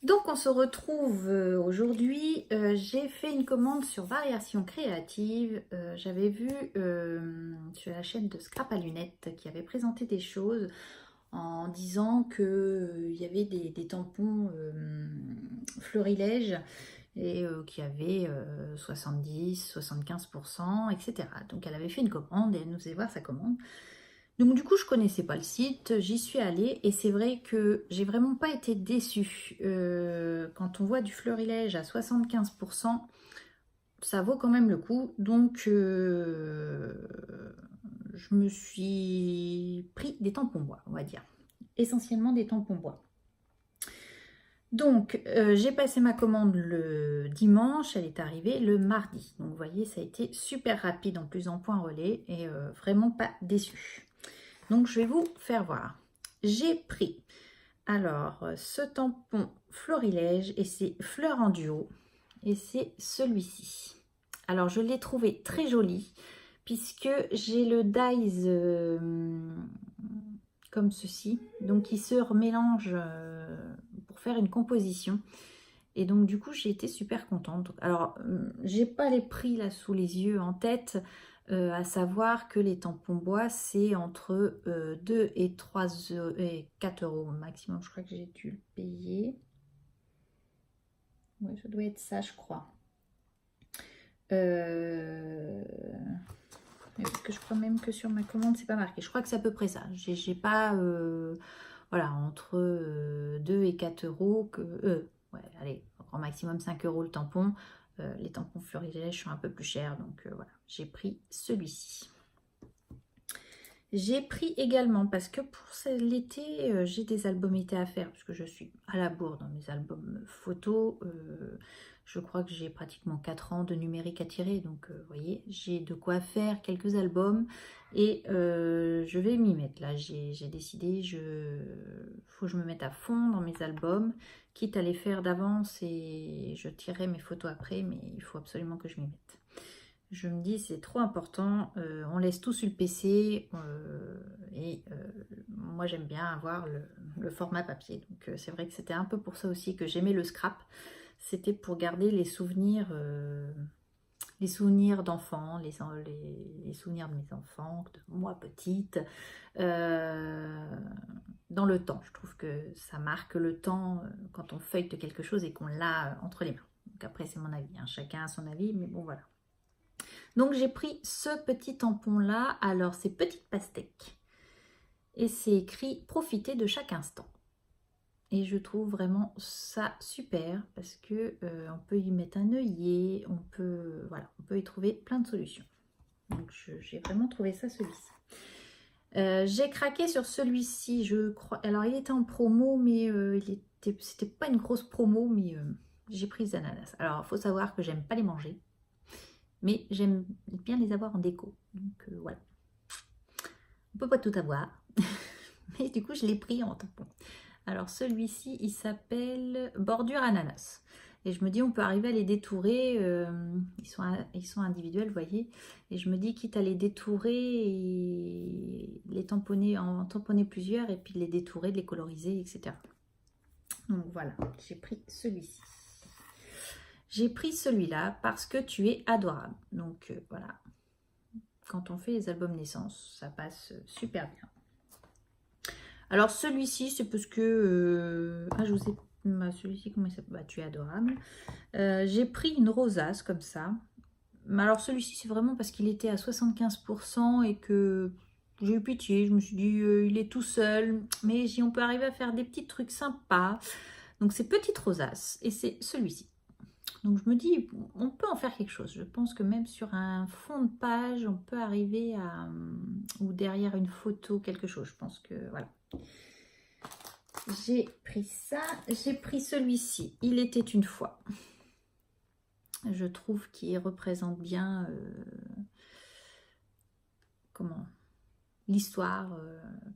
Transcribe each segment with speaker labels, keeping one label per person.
Speaker 1: Donc on se retrouve aujourd'hui, j'ai fait une commande sur Variations Créatives. J'avais vu sur la chaîne de Scrap à lunettes qui avait présenté des choses en disant qu'il y avait des tampons florilèges et qui avaient 70, 75%, etc. Donc elle avait fait une commande et elle nous faisait voir sa commande. Donc du coup, je connaissais pas le site, j'y suis allée et c'est vrai que j'ai vraiment pas été déçue. Quand on voit du florilège à 75%, ça vaut quand même le coup. Donc je me suis pris des tampons bois, on va dire. Essentiellement des tampons bois. Donc j'ai passé ma commande le dimanche, elle est arrivée le mardi. Donc vous voyez, ça a été super rapide en plus en point relais et vraiment pas déçue. Donc je vais vous faire voir. J'ai pris alors ce tampon florilège et c'est fleurs en duo et c'est celui-ci. Alors je l'ai trouvé très joli puisque j'ai le dies comme ceci, donc il se remélange pour faire une composition. Et donc du coup j'ai été super contente. Alors j'ai pas les prix là sous les yeux en tête, à savoir que les tampons bois c'est entre 2 et 3 et 4 euros au maximum. Je crois que j'ai dû le payer. Ouais, ça doit être ça je crois. Parce que je crois même que sur ma commande c'est pas marqué. Je crois que c'est à peu près ça. J'ai pas voilà, entre 2 et 4 euros que ouais, allez, au maximum 5 euros le tampon. Les tampons florilèges sont un peu plus chers, donc voilà, j'ai pris celui-ci. J'ai pris également, parce que pour l'été, j'ai des albums été à faire, parce que je suis à la bourre dans mes albums photos. Je crois que j'ai pratiquement 4 ans de numérique à tirer, donc vous voyez, j'ai de quoi faire quelques albums et je vais m'y mettre. Là, j'ai décidé, faut que je me mette à fond dans mes albums, quitte à les faire d'avance et je tirerai mes photos après, mais il faut absolument que je m'y mette. Je me dis c'est trop important, on laisse tout sur le PC et moi j'aime bien avoir le format papier. Donc c'est vrai que c'était un peu pour ça aussi que j'aimais le scrap. C'était pour garder les souvenirs d'enfants, les souvenirs de mes enfants, de moi petite, dans le temps. Je trouve que ça marque le temps quand on feuillete quelque chose et qu'on l'a entre les mains. Donc après c'est mon avis, hein. Chacun a son avis, mais bon voilà. Donc j'ai pris ce petit tampon là, alors c'est petite pastèque et c'est écrit profiter de chaque instant. Et je trouve vraiment ça super parce que on peut y mettre un œillet, on peut y trouver plein de solutions. Donc j'ai vraiment trouvé ça celui-ci. J'ai craqué sur celui-ci, je crois. Alors il était en promo, mais c'était pas une grosse promo, mais j'ai pris les ananas. Alors il faut savoir que j'aime pas les manger, mais j'aime bien les avoir en déco. Donc voilà. On peut pas tout avoir, mais du coup je l'ai pris en tampon. Alors celui-ci il s'appelle bordure ananas et je me dis on peut arriver à les détourer, ils sont individuels vous voyez, et je me dis quitte à les détourer et les tamponner, en tamponner plusieurs et puis les détourer, de les coloriser, etc. Donc voilà, j'ai pris celui-ci. J'ai pris celui-là parce que tu es adorable. Donc voilà, quand on fait les albums naissance, ça passe super bien. Alors celui-ci, c'est parce que... je vous ai... celui-ci, comment il s'appelle? Bah, tu es adorable. J'ai pris une rosace comme ça. Mais alors celui-ci, c'est vraiment parce qu'il était à 75% et que j'ai eu pitié. Je me suis dit, il est tout seul. Mais on peut arriver à faire des petits trucs sympas. Donc c'est petite rosace et c'est celui-ci. Donc je me dis, on peut en faire quelque chose. Je pense que même sur un fond de page, on peut arriver à... ou derrière une photo, quelque chose. Je pense que voilà. J'ai pris ça. J'ai pris celui-ci. Il était une fois. Je trouve qu'il représente bien comment l'histoire,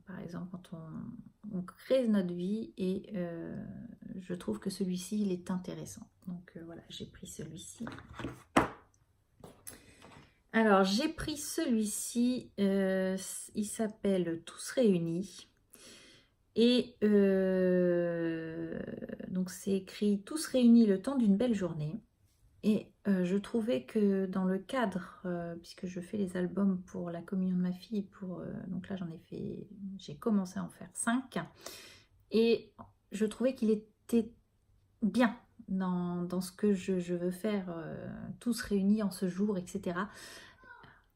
Speaker 1: par exemple, quand on crée notre vie, et je trouve que celui-ci, il est intéressant. Donc voilà, j'ai pris celui-ci. Alors, j'ai pris celui-ci, il s'appelle Tous réunis. Et donc Donc c'est écrit tous réunis le temps d'une belle journée. Et je trouvais que dans le cadre, puisque je fais les albums pour la communion de ma fille, donc là j'ai commencé à en faire 5. Et je trouvais qu'il était bien dans ce que je veux faire, tous réunis en ce jour, etc.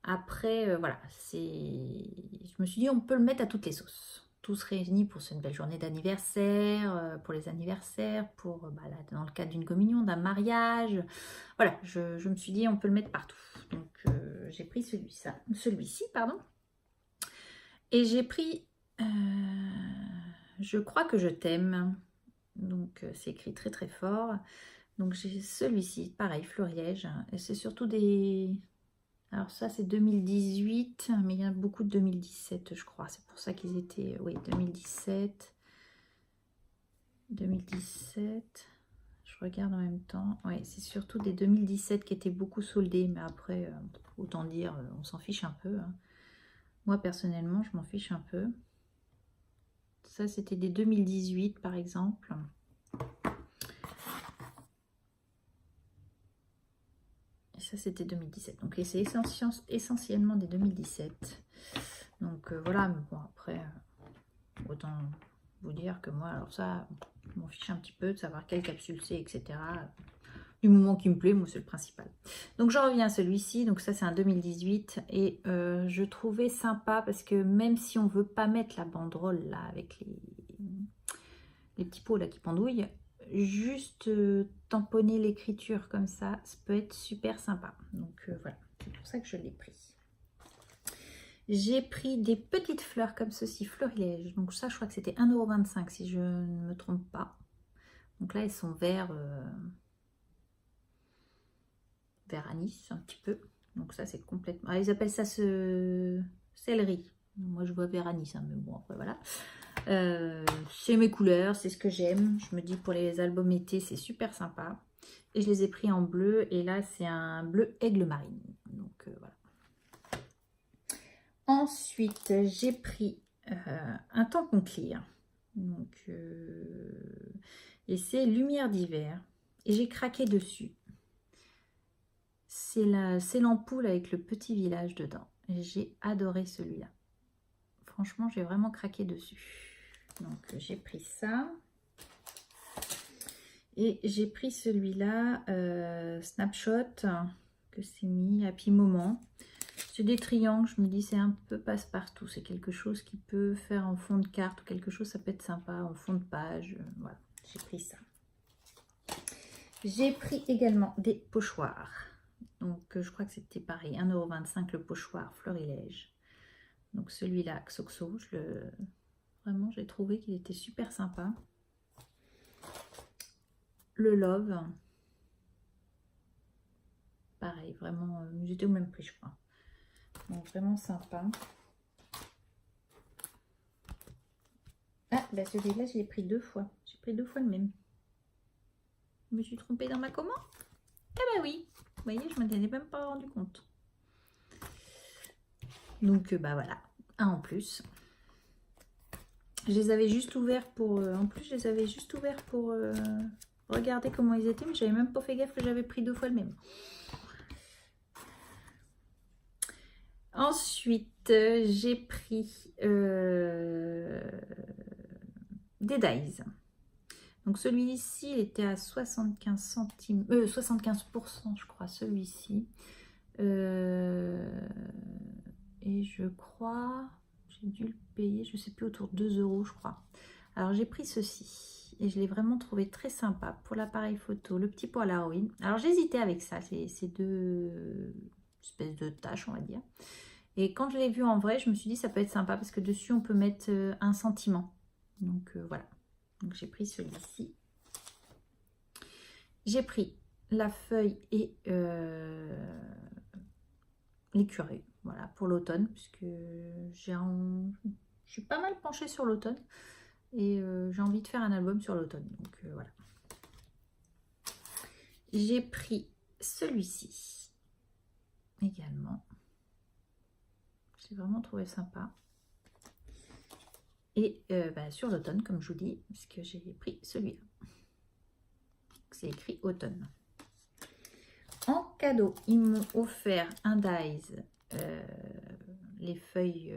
Speaker 1: Après, voilà, je me suis dit, on peut le mettre à toutes les sauces. Tous réunis pour une belle journée d'anniversaire, pour les anniversaires, là, dans le cadre d'une communion, d'un mariage. Voilà, je me suis dit, on peut le mettre partout. Donc, j'ai pris celui-ci, pardon. Et j'ai pris Je crois que je t'aime. Donc, c'est écrit très très fort. Donc, j'ai celui-ci, pareil, florilège. Et c'est surtout des... Alors ça c'est 2018, mais il y a beaucoup de 2017 je crois. C'est pour ça qu'ils étaient... Oui, 2017. 2017. Je regarde en même temps. Oui, c'est surtout des 2017 qui étaient beaucoup soldés. Mais après, autant dire, on s'en fiche un peu. Hein. Moi personnellement, je m'en fiche un peu. Ça c'était des 2018 par exemple. Ça c'était 2017, donc c'est essentiellement des 2017, donc voilà. Mais bon, après autant vous dire que moi, alors ça, je m'en fiche un petit peu de savoir quelle capsule c'est, etc. Du moment qui me plaît, moi c'est le principal. Donc j'en reviens à celui-ci, donc ça c'est un 2018, et je trouvais sympa parce que même si on veut pas mettre la banderole là avec les petits pots là qui pendouillent, juste tamponner l'écriture comme ça peut être super sympa. Donc voilà, c'est pour ça que je l'ai pris. J'ai pris des petites fleurs comme ceci, florilège. Donc ça, je crois que c'était 1,25 € si je ne me trompe pas. Donc là, elles sont vert anis un petit peu. Donc ça, c'est complètement... Ah, ils appellent ça céleri. Moi, je vois vert anis, hein, mais bon, après, voilà. C'est mes couleurs, c'est ce que j'aime. Je me dis pour les albums été, c'est super sympa. Et je les ai pris en bleu. Et là, c'est un bleu aigle marine. Donc voilà. Ensuite, j'ai pris un tampon clear. Donc, et c'est lumière d'hiver. Et j'ai craqué dessus. C'est l'ampoule avec le petit village dedans. Et j'ai adoré celui-là. Franchement, j'ai vraiment craqué dessus. Donc j'ai pris ça. Et j'ai pris celui-là, Snapshot, que c'est mis Happy Moment. C'est des triangles, je me dis c'est un peu passe-partout. C'est quelque chose qui peut faire en fond de carte ou quelque chose, ça peut être sympa en fond de page. Voilà, j'ai pris ça. J'ai pris également des pochoirs. Donc je crois que c'était pareil, 1,25 € le pochoir florilège. Donc celui-là, Xoxo, vraiment j'ai trouvé qu'il était super sympa. Le Love, pareil, vraiment, j'étais au même prix je crois. Donc vraiment sympa. Ah, bah celui-là, je l'ai pris 2 fois. J'ai pris 2 fois le même. Je me suis trompée dans ma commande? Eh ben oui. Vous voyez, je ne m'en ai même pas rendu compte. Donc, bah voilà. Un en plus. Je les avais juste ouverts pour... en plus, je les avais juste ouverts pour regarder comment ils étaient. Mais j'avais même pas fait gaffe que j'avais pris 2 fois le même. Ensuite, j'ai pris des dies. Donc celui-ci, il était à 75 centimes, 75% je crois, celui-ci. Et je crois, j'ai dû le payer, je sais plus, autour de 2 € je crois. Alors j'ai pris ceci et je l'ai vraiment trouvé très sympa pour l'appareil photo, le petit pot à l'Halloween. Alors j'hésitais avec ça, ces deux espèces de tâches on va dire. Et quand je l'ai vu en vrai, je me suis dit ça peut être sympa parce que dessus on peut mettre un sentiment. Donc voilà, donc j'ai pris celui-ci. J'ai pris la feuille et les curés, voilà, pour l'automne, puisque je suis pas mal penchée sur l'automne et j'ai envie de faire un album sur l'automne, donc voilà. J'ai pris celui-ci également. J'ai vraiment trouvé sympa. Et sur l'automne, comme je vous dis, puisque j'ai pris celui-là. c'est écrit automne. En cadeau, ils m'ont offert un dies, les feuilles,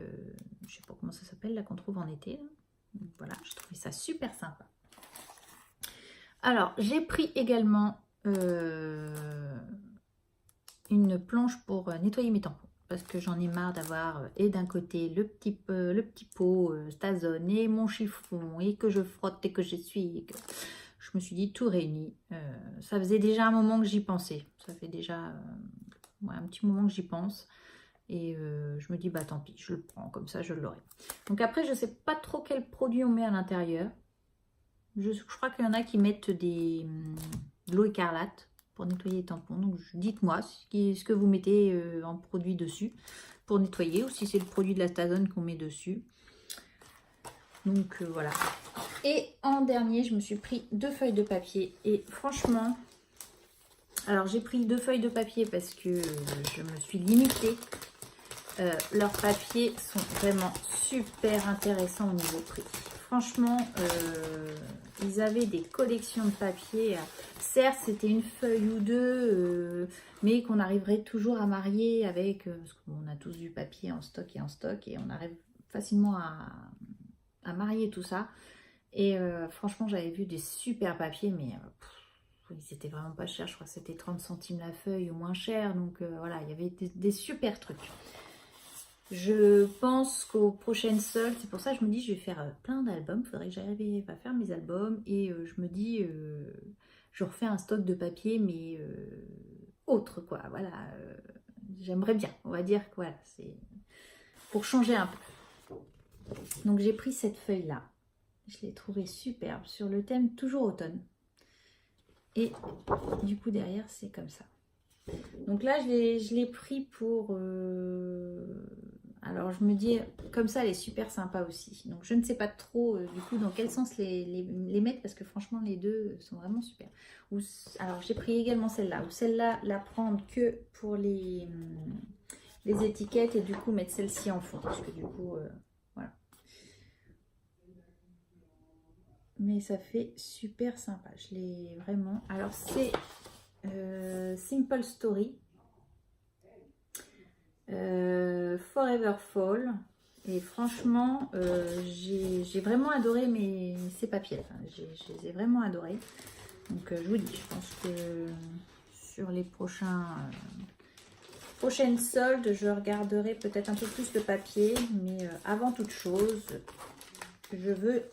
Speaker 1: je sais pas comment ça s'appelle, là qu'on trouve en été. Donc, voilà, je trouvais ça super sympa. Alors, j'ai pris également une planche pour nettoyer mes tampons. Parce que j'en ai marre d'avoir, et d'un côté, le petit pot Stazone et mon chiffon, et que je frotte et que j'essuie. Et que... Je me suis dit, tout réuni. Ça faisait déjà un moment que j'y pensais. Ça fait déjà un petit moment que j'y pense. Et je me dis, bah tant pis, je le prends, comme ça je l'aurai. Donc après, je ne sais pas trop quel produit on met à l'intérieur. Je crois qu'il y en a qui mettent de l'eau écarlate pour nettoyer les tampons. Donc dites-moi ce que vous mettez en produit dessus pour nettoyer, ou si c'est le produit de la Stazone qu'on met dessus. Donc voilà. Et en dernier, je me suis pris 2 feuilles de papier. Et franchement, alors j'ai pris 2 feuilles de papier parce que je me suis limitée. Leurs papiers sont vraiment super intéressants au niveau prix. Franchement, ils avaient des collections de papiers. Certes, c'était une feuille ou deux, mais qu'on arriverait toujours à marier avec, parce qu'on a tous du papier en stock, et on arrive facilement à marier tout ça. Et franchement, j'avais vu des super papiers, mais ils étaient vraiment pas chers. Je crois que c'était 30 centimes la feuille ou moins cher. Donc voilà, il y avait des super trucs. Je pense qu'aux prochaines soldes, c'est pour ça que je me dis je vais faire plein d'albums. Il faudrait que j'arrive à faire mes albums. Et je me dis, je refais un stock de papier, mais autre quoi. Voilà, j'aimerais bien. On va dire que voilà, c'est pour changer un peu. Donc j'ai pris cette feuille-là. Je l'ai trouvée superbe sur le thème toujours automne. Et du coup derrière c'est comme ça. Donc là je l'ai pris pour... Alors je me dis, comme ça elle est super sympa aussi. Donc je ne sais pas trop du coup dans quel sens les mettre, parce que franchement les deux sont vraiment super. Alors j'ai pris également celle-là, ou celle-là la prendre que pour les étiquettes, et du coup mettre celle-ci en fond. Parce que du coup, voilà. Mais ça fait super sympa. Je l'ai vraiment... Alors c'est Simple Story. Forever Fall, et franchement j'ai vraiment adoré ces papiers. Enfin, je les ai vraiment adorés. Donc je vous dis, je pense que sur les prochaines soldes, je regarderai peut-être un peu plus le papier, mais avant toute chose, je veux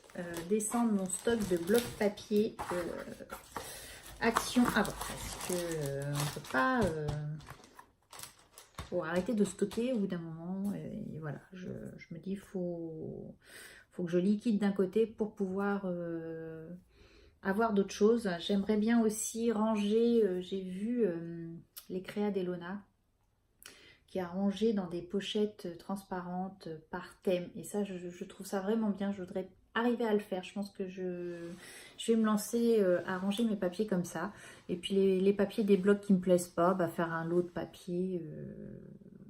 Speaker 1: descendre mon stock de blocs papier Action avant, parce que on peut pas... faut arrêter de stocker au bout d'un moment. Et voilà, je me dis, faut que je liquide d'un côté pour pouvoir avoir d'autres choses. J'aimerais bien aussi ranger, j'ai vu les créas d'Elona qui a rangé dans des pochettes transparentes par thème, et ça je trouve ça vraiment bien. Je voudrais arriver à le faire. Je pense que je vais me lancer à ranger mes papiers comme ça. Et puis les papiers des blocs qui me plaisent pas, bah, faire un lot de papier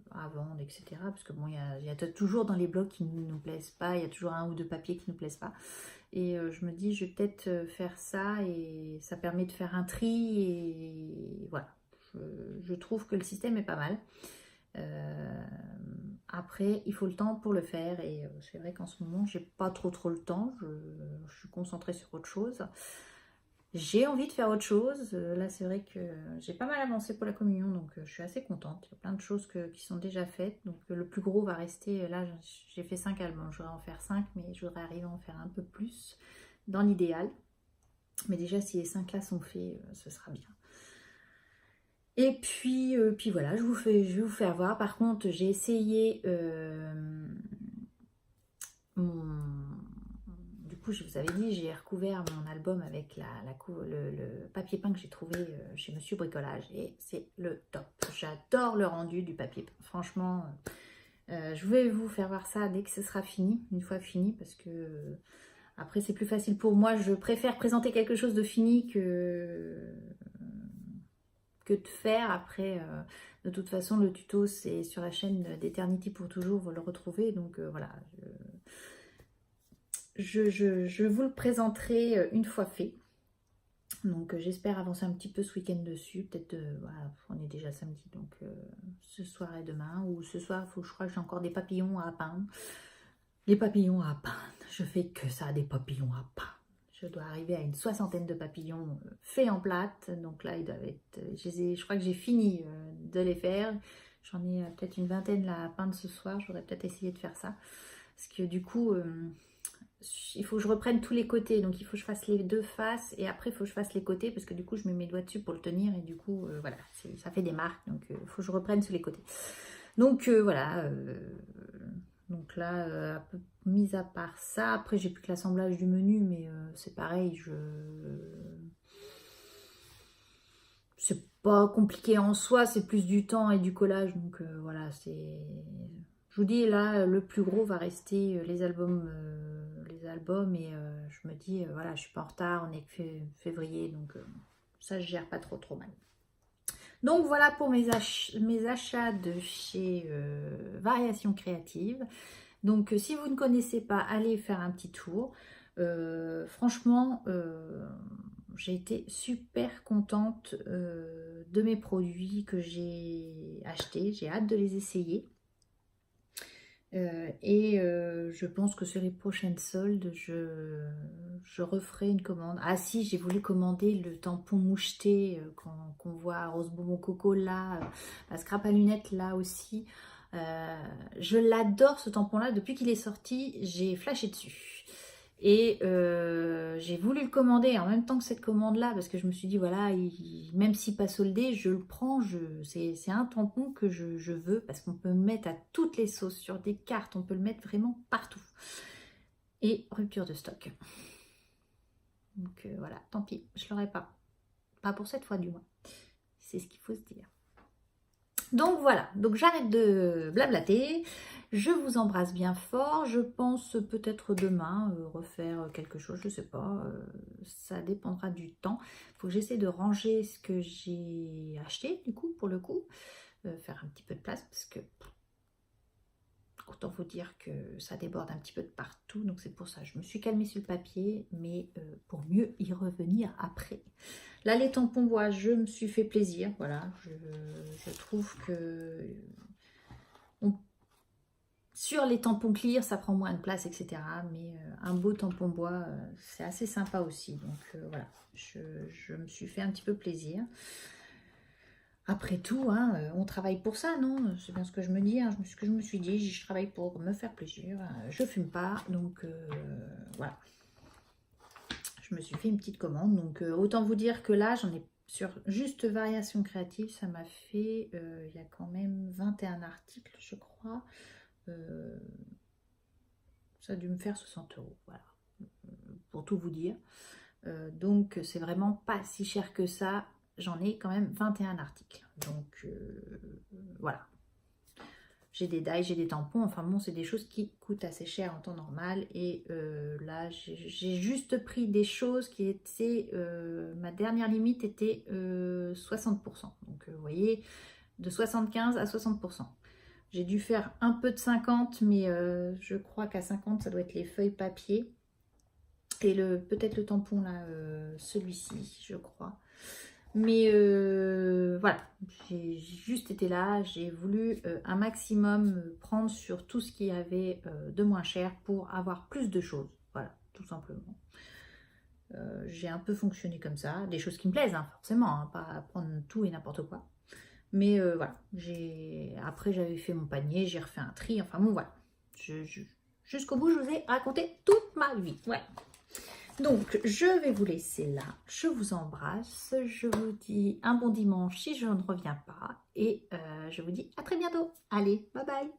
Speaker 1: à vendre, etc. Parce que bon, il y a toujours dans les blocs qui ne nous plaisent pas, il y a toujours un ou deux papiers qui ne nous plaisent pas. Et je me dis, je vais peut-être faire ça, et ça permet de faire un tri, et voilà. Je trouve que le système est pas mal. Après, il faut le temps pour le faire, et c'est vrai qu'en ce moment, j'ai pas trop le temps. Je suis concentrée sur autre chose. J'ai envie de faire autre chose. Là, c'est vrai que j'ai pas mal avancé pour la communion, donc je suis assez contente. Il y a plein de choses qui sont déjà faites. Donc le plus gros va rester, là, j'ai fait 5 albums. Je voudrais en faire 5, mais je voudrais arriver à en faire un peu plus dans l'idéal. Mais déjà, si les 5 là sont faits, ce sera bien. Et puis voilà, je vais vous faire voir. Par contre, j'ai essayé du coup, je vous avais dit, j'ai recouvert mon album avec le papier peint que j'ai trouvé chez Monsieur Bricolage, et c'est le top. J'adore le rendu du papier peint. Franchement, je vais vous faire voir ça dès que ce sera fini, une fois fini, parce que après c'est plus facile pour moi. Je préfère présenter quelque chose de fini que de faire après. De toute façon, le tuto c'est sur la chaîne d'Eternity pour toujours, vous le retrouvez. Donc voilà, je vous le présenterai une fois fait. Donc j'espère avancer un petit peu ce week-end dessus. Peut-être, voilà, on est déjà samedi, donc ce soir et demain. Ou ce soir, je crois que j'ai encore des papillons à peindre. Les papillons à peindre. Je fais que ça, des papillons à peindre. Je dois arriver à une 60aine de papillons faits en plate. Donc là, ils doivent être... je crois que j'ai fini de les faire. J'en ai peut-être une vingtaine là à peindre ce soir. J'aurais peut-être essayé de faire ça. Parce que du coup, il faut que je reprenne tous les côtés. Donc il faut que je fasse les deux faces. Et après, il faut que je fasse les côtés. Parce que du coup, je mets mes doigts dessus pour le tenir. Et du coup, voilà, ça fait des marques. Donc il faut que je reprenne sur les côtés. Donc voilà. Donc là, mis à part ça, après j'ai plus que l'assemblage du menu, mais c'est pareil, c'est pas compliqué en soi, c'est plus du temps et du collage, donc voilà, je vous dis, là, le plus gros va rester les albums, et je me dis, voilà, je suis pas en retard, on est que février, donc ça, je gère pas trop mal. Donc voilà pour mes achats de chez Variations Créatives. Donc si vous ne connaissez pas, allez faire un petit tour. Franchement, j'ai été super contente de mes produits que j'ai achetés. J'ai hâte de les essayer. Je pense que sur les prochaines soldes, je referai une commande. Ah si, j'ai voulu commander le tampon moucheté qu'on voit à Rose Bonbon Coco là, la scrap à lunettes là aussi. Je l'adore ce tampon là, depuis qu'il est sorti, j'ai flashé dessus. Et j'ai voulu le commander en même temps que cette commande là, parce que je me suis dit voilà, même si pas soldé, je le prends, c'est un tampon que je veux, parce qu'on peut le mettre à toutes les sauces, sur des cartes, on peut le mettre vraiment partout. Et rupture de stock. Donc voilà, tant pis, je l'aurai pas. Pas pour cette fois du moins. C'est ce qu'il faut se dire. Donc voilà, donc j'arrête de blablater, je vous embrasse bien fort, je pense peut-être demain refaire quelque chose, je sais pas, ça dépendra du temps. Il faut que j'essaie de ranger ce que j'ai acheté du coup, pour le coup, faire un petit peu de place parce que autant vous dire que ça déborde un petit peu de partout, donc c'est pour ça, je me suis calmée sur le papier, mais pour mieux y revenir après. Là, les tampons bois, je me suis fait plaisir, voilà, je trouve que sur les tampons clear, ça prend moins de place, etc. Mais un beau tampon bois, c'est assez sympa aussi, donc voilà, je me suis fait un petit peu plaisir. Après tout, hein, on travaille pour ça, non? C'est bien ce que je me dis, hein, ce que je me suis dit, je travaille pour me faire plaisir, je fume pas, donc voilà. Je me suis fait une petite commande, donc autant vous dire que là, j'en ai sur juste Variations Créatives, ça m'a fait, il y a quand même 21 articles, je crois. Ça a dû me faire 60 €, voilà, pour tout vous dire. Donc c'est vraiment pas si cher que ça, j'en ai quand même 21 articles, donc voilà. J'ai des die, j'ai des tampons, enfin bon, c'est des choses qui coûtent assez cher en temps normal. Et là, j'ai juste pris des choses qui étaient... ma dernière limite était 60%. Donc vous voyez, de 75 à 60%. J'ai dû faire un peu de 50, mais je crois qu'à 50, ça doit être les feuilles papier. Et peut-être le tampon là, celui-ci, je crois. Mais voilà, j'ai juste été là, j'ai voulu un maximum prendre sur tout ce qu'il y avait de moins cher pour avoir plus de choses. Voilà, tout simplement. J'ai un peu fonctionné comme ça, des choses qui me plaisent, hein, forcément, hein, pas prendre tout et n'importe quoi. Mais voilà, après j'avais fait mon panier, j'ai refait un tri, enfin bon voilà. Jusqu'au bout, je vous ai raconté toute ma vie. Ouais. Donc, je vais vous laisser là. Je vous embrasse. Je vous dis un bon dimanche si je ne reviens pas. Et je vous dis à très bientôt. Allez, bye bye.